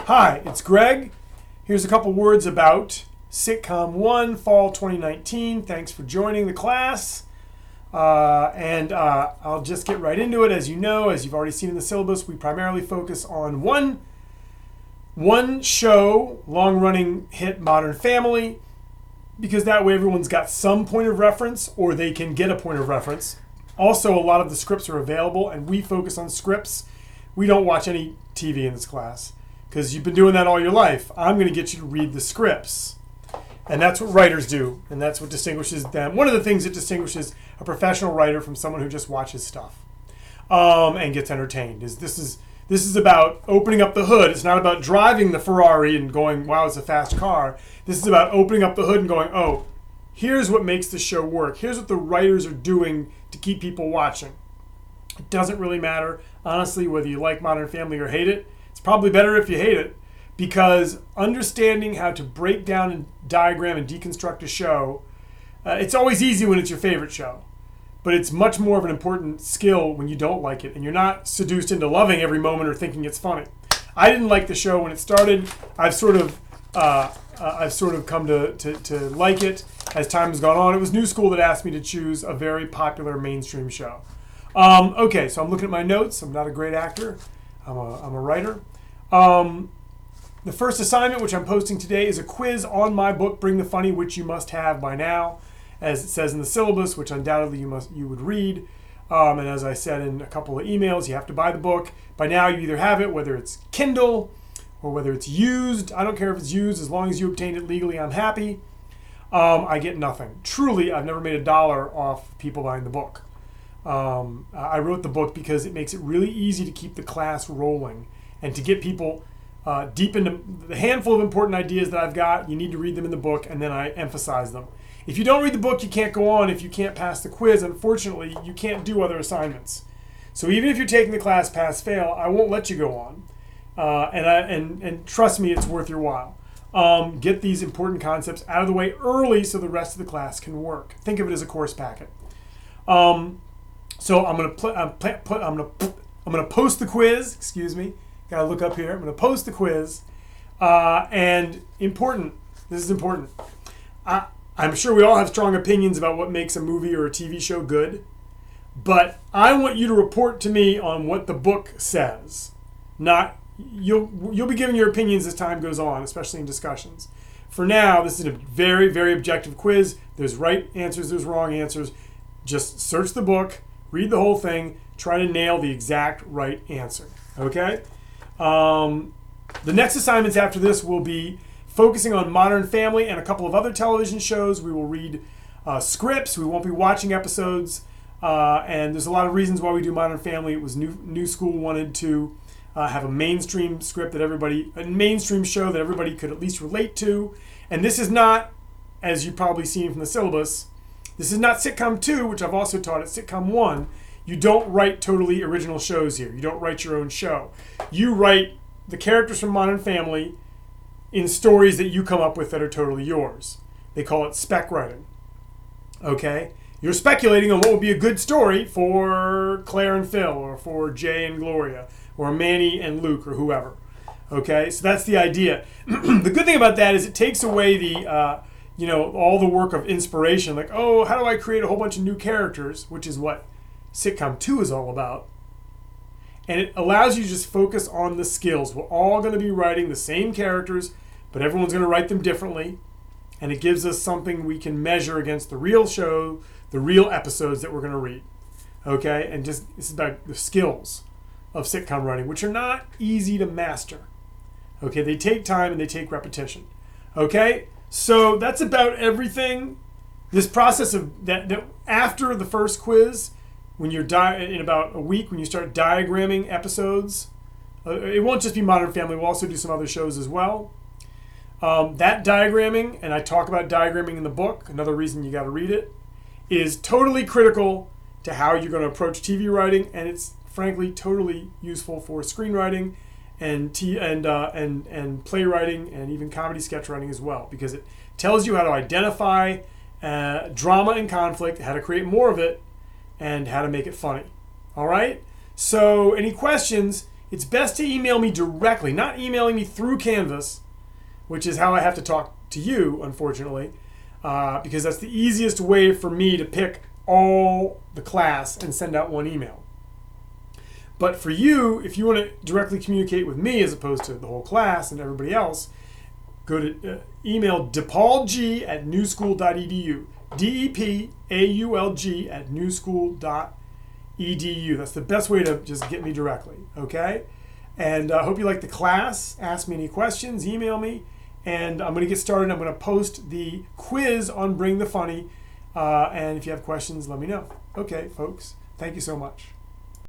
Hi, it's Greg. Here's a couple words about Sitcom 1, Fall 2019. Thanks for joining the class. I'll just get right into it. As you know, as you've already seen in the syllabus, we primarily focus on one show, long-running hit Modern Family, because that way everyone's got some point of reference, or they can get a point of reference. Also, a lot of the scripts are available, and we focus on scripts. We don't watch any TV in this class, because you've been doing that all your life. I'm going to get you to read the scripts. And that's what writers do, and that's what distinguishes them. One of the things that distinguishes a professional writer from someone who just watches stuff and gets entertained is this is about opening up the hood. It's not about driving the Ferrari and going, wow, it's a fast car. This is about opening up the hood and going, oh, here's what makes the show work. Here's what the writers are doing to keep people watching. It doesn't really matter, honestly, whether you like Modern Family or hate it. It's probably better if you hate it, because understanding how to break down and diagram and deconstruct a show, it's always easy when it's your favorite show, but it's much more of an important skill when you don't like it and you're not seduced into loving every moment or thinking it's funny. I didn't like the show when it started. I've sort of come to like it as time has gone on. It was New School that asked me to choose a very popular mainstream show. Okay, so I'm looking at my notes. I'm not a great actor. I'm a writer. The first assignment, which I'm posting today, is a quiz on my book, Bring the Funny, which you must have by now, as it says in the syllabus, which undoubtedly you would read. And as I said in a couple of emails, you have to buy the book. By now, you either have it, whether it's Kindle or whether it's used. I don't care if it's used. As long as you obtained it legally, I'm happy. I get nothing. Truly, I've never made $1 off people buying the book. I wrote the book because it makes it really easy to keep the class rolling and to get people deep into the handful of important ideas that I've got. You need to read them in the book, and then I emphasize them. If you don't read the book, you can't go on. If you can't pass the quiz, unfortunately, you can't do other assignments. So even if you're taking the class pass-fail, I won't let you go on. And trust me, it's worth your while. Get these important concepts out of the way early so the rest of the class can work. Think of it as a course packet. So I'm gonna post the quiz. Excuse me. Gotta look up here. I'm gonna post the quiz. And important. This is important. I'm sure we all have strong opinions about what makes a movie or a TV show good, but I want you to report to me on what the book says. Not you'll be giving your opinions as time goes on, especially in discussions. For now, this is a very, very objective quiz. There's right answers, there's wrong answers. Just search the book, read the whole thing, try to nail the exact right answer. Okay? The next assignments after this will be focusing on Modern Family and a couple of other television shows. We will read scripts. We won't be watching episodes. And there's a lot of reasons why we do Modern Family. It was New School wanted to have a mainstream script a mainstream show that everybody could at least relate to. And this is not, as you've probably seen from the syllabus, this is not Sitcom 2, which I've also taught at Sitcom 1. You don't write totally original shows here. You don't write your own show. You write the characters from Modern Family in stories that you come up with that are totally yours. They call it spec writing. Okay? You're speculating on what would be a good story for Claire and Phil, or for Jay and Gloria, or Manny and Luke, or whoever. Okay? So that's the idea. The good thing about that is it takes away the all the work of inspiration, like, oh, how do I create a whole bunch of new characters, which is what Sitcom 2 is all about. And it allows you to just focus on the skills. We're all going to be writing the same characters, but everyone's going to write them differently. And it gives us something we can measure against the real show, the real episodes that we're going to read. Okay? And just this is about the skills of sitcom writing, which are not easy to master. Okay? They take time and they take repetition. Okay? So that's about everything. This process of that after the first quiz, when you're in about a week, when you start diagramming episodes, it won't just be Modern Family. We'll also do some other shows as well. That diagramming, and I talk about diagramming in the book, another reason you got to read it, is totally critical to how you're going to approach TV writing, and it's frankly totally useful for screenwriting and playwriting and even comedy sketch writing as well, because it tells you how to identify drama and conflict, how to create more of it, and how to make it funny. All right? So any questions, it's best to email me directly, not emailing me through Canvas, which is how I have to talk to you, unfortunately, because that's the easiest way for me to pick all the class and send out one email. But for you, if you want to directly communicate with me as opposed to the whole class and everybody else, go to email depaulg@newskool.edu. DEPAULG@newskool.edu. That's the best way to just get me directly, okay? And I hope you like the class. Ask me any questions, email me, and I'm going to get started. I'm going to post the quiz on Bring the Funny, and if you have questions, let me know. Okay, folks, thank you so much.